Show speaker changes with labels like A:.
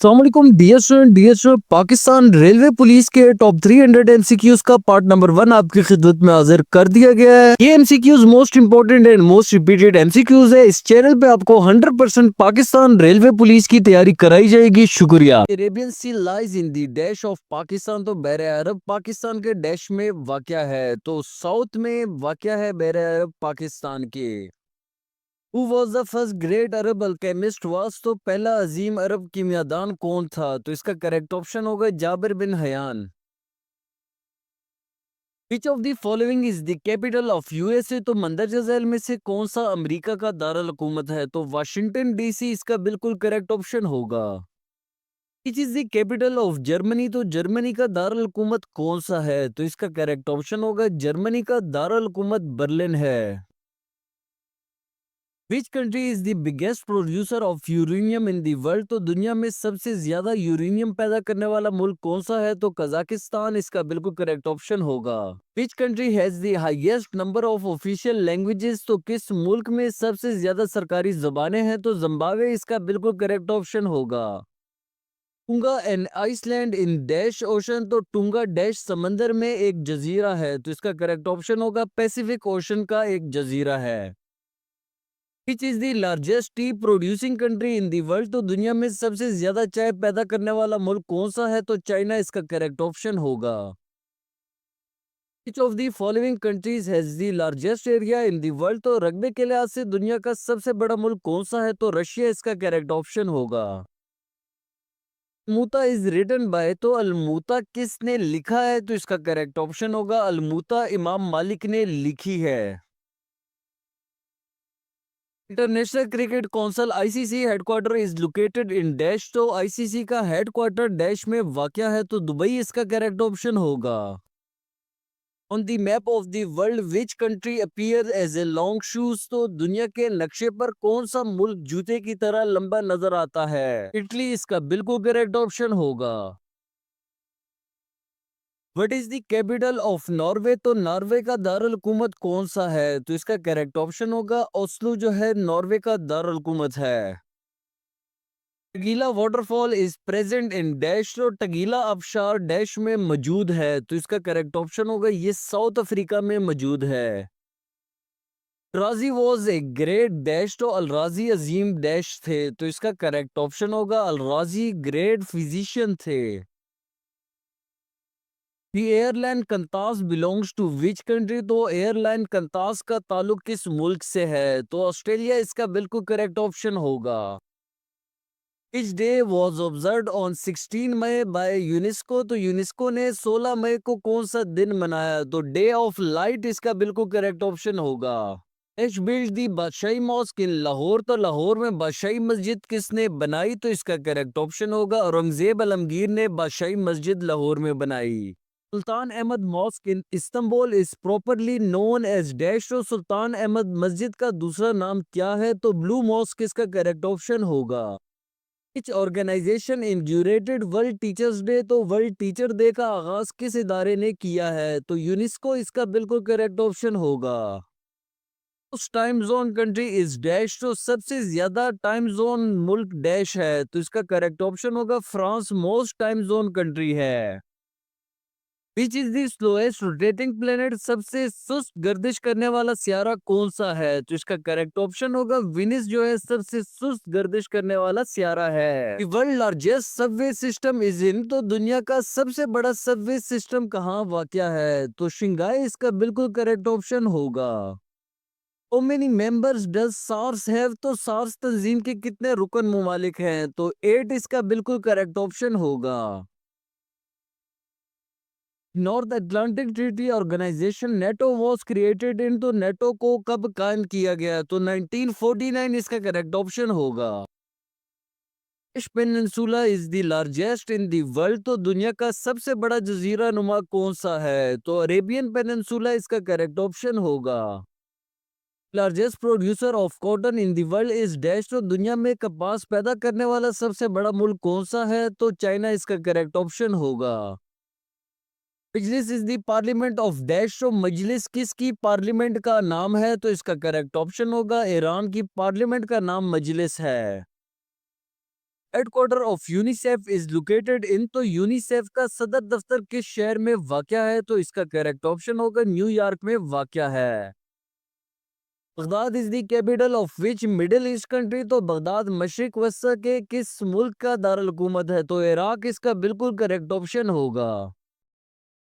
A: अस्सलाम वालेकुम dear student, Pakistan railway police के टॉप 300 एमसीक्यूज का पार्ट नंबर 1 आपकी खिदमत में हाजिर कर दिया गया है। ये MCQs most important and most repeated MCQs है। इस चैनल पे आपको 100% पाकिस्तान रेलवे पुलिस की तैयारी कराई जाएगी। शुक्रिया। Arabian sea lies in the dash of Pakistan, तो बहरे अरब पाकिस्तान के डैश में वाक़या है, तो साउथ में वाक़या है बहरे अरब पाकिस्तान के। Who was the first great Arab alchemist was, तो पहला अजीम अरब कीमियादान कौन था? तो इसका करेक्ट ऑप्शन होगा Jabir bin Hayyan. Which of the following is the capital of USA, तो मंदरजा झैल में से कौन सा अमेरिका का दारुल हुकूमत है? तो वाशिंगटन डीसी इसका बिल्कुल करेक्ट ऑप्शन होगा। Which is the capital of Germany, तो जर्मनी का दारुल हुकूमत कौन सा है? तो इसका करेक्ट ऑप्शन होगा जर्मनी का दारुल हुकूमत बर्लिन है। Which country is the biggest producer of uranium in the world, तो दुनिया में सबसे ज्यादा यूरेनियम पैदा करने वाला मुल्क कौन सा है? तो कजाकिस्तान इसका बिल्कुल करेक्ट ऑप्शन होगा। Which country has the highest number of official languages, तो किस मुल्क में सबसे ज्यादा सरकारी जबानें हैं? तो जिम्बाब्वे इसका बिल्कुल करेक्ट ऑप्शन होगा। Tonga and Iceland in dash ocean, तो टुंगा डैश समंदर में एक जजीरा है, तो इसका करेक्ट ऑप्शन होगा पैसिफिक ओशन का एक जजीरा है। Which is the largest T producing country in the world, तो दुनिया में सबसे ज्यादा चाय पैदा करने वाला मुल्क कौन सा है? तो चाइना इसका करेक्ट ऑप्शन होगा। Which of the following countries has the largest area in the world, तो रकबे के लिहाज से दुनिया का सबसे बड़ा मुल्क कौन सा है? तो रशिया इसका करेक्ट ऑप्शन होगा। अलमुता इज रिटन बाय, तो अलमुता किसने लिखा है? तो इसका करेक्ट ऑप्शन होगा अलमुता इमाम मालिक ने लिखी है। International Cricket Council ICC headquarter is located in dash, तो आईसीसी का हेडक्वार्टर डैश में वाक़या है, तो दुबई इसका करेक्ट ऑप्शन होगा। On the map of the world which country appear as a long shoes, तो दुनिया के नक्शे पर कौन सा मुल्क जूते की तरह लंबा नजर आता है? इटली इसका बिल्कुल करेक्ट ऑप्शन होगा। What is the capital of Norway, तो नॉर्वे का दारुल हुकूमत कौन सा है? तो इसका करेक्ट ऑप्शन होगा ओस्लो जो है नॉर्वे का दारुल हुकूमत है। Tugela waterfall is present in dash, तो टगीला आबशार डैश में मौजूद है, तो इसका करेक्ट ऑप्शन होगा ये साउथ अफ्रीका में मौजूद है। राजी वॉज ए ग्रेट डैश, तो अलराजी अजीम डैश थे, तो इसका करेक्ट ऑप्शन होगा अलराजी ग्रेट फिजिशियन थे। The airline Qantas belongs to which country, तो एयरलाइन कंतास का ताल्लुक किस मुल्क से है? तो ऑस्ट्रेलिया इसका बिल्कुल करेक्ट ऑप्शन होगा। Which day was observed on 16 May by UNESCO, तो यूनेस्को ने 16 मई को कौन सा दिन मनाया? तो डे ऑफ लाइट इसका बिल्कुल करेक्ट ऑप्शन होगा। H build the Badshahi mosque in Lahore, तो लाहौर में बादशाही मस्जिद किसने बनाई? तो इसका करेक्ट ऑप्शन होगा औरंगजेब आलमगीर ने बादशाही मस्जिद लाहौर में बनाई। Sultan Ahmed mosque in Istanbul is properly known as dash, तो सुल्तान अहमद मस्जिद का दूसरा नाम क्या है? तो ब्लू मॉस्क इसका करेक्ट ऑप्शन होगा। Which organisation inaugurated world teachers day, तो वर्ल्ड टीचर डे का आगाज किस इदारे ने किया है? तो यूनेस्को इसका बिल्कुल करेक्ट ऑप्शन होगा। उस time zone country is dash, तो सबसे ज्यादा टाइम जोन मुल्क डैश है, तो इसका करेक्ट ऑप्शन होगा France most time zone country है। Which is the slowest rotating planet, सबसे सुस्त गर्दिश करने वाला सियारा कौन सा है? तो इसका करेक्ट ऑप्शन होगा विनिस जो है सबसे सुस्त गर्दिश करने वाला सियारा है। World largest Subway system is in, तो दुनिया का सबसे बड़ा सबवे सिस्टम कहाँ वाक़या है? तो शंघाई इसका बिल्कुल करेक्ट ऑप्शन होगा। How many members does SARS have, तो सार्स तंजीम के कितने रुकन मुमालिक हैं? तो 8 इसका बिल्कुल करेक्ट ऑप्शन होगा। North Atlantic Treaty Organisation NATO was created in, तो नेटो को कब कायम किया गया? तो 1949 इसका करेक्ट ऑप्शन होगा। Fish peninsula is the largest in the world, तो दुनिया का सबसे बड़ा जजीरा नुमा कौन सा है? तो अरेबियन पेनिनसुला इसका करेक्ट ऑप्शन होगा। Largest producer of cotton in the world is dash, तो दुनिया में कपास पैदा करने वाला सबसे बड़ा मुल्क कौन सा है? तो चाइना इसका करेक्ट ऑप्शन होगा। Majlis is the parliament of dash, तो मजलिस किसकी पार्लियामेंट का नाम है? तो इसका करेक्ट ऑप्शन होगा ईरान की पार्लियामेंट का नाम मजलिस है। Headquarter of UNICEF is located in, तो यूनिसेफ का सदर दफ्तर किस शहर में वाक़या है? तो इसका करेक्ट ऑप्शन होगा न्यूयॉर्क में वाक़या है। Baghdad is the capital of which middle east country, तो बगदाद मशरिक वस्ता के किस मुल्क का दारुल हुकूमत है? तो इराक इसका बिल्कुल करेक्ट ऑप्शन होगा।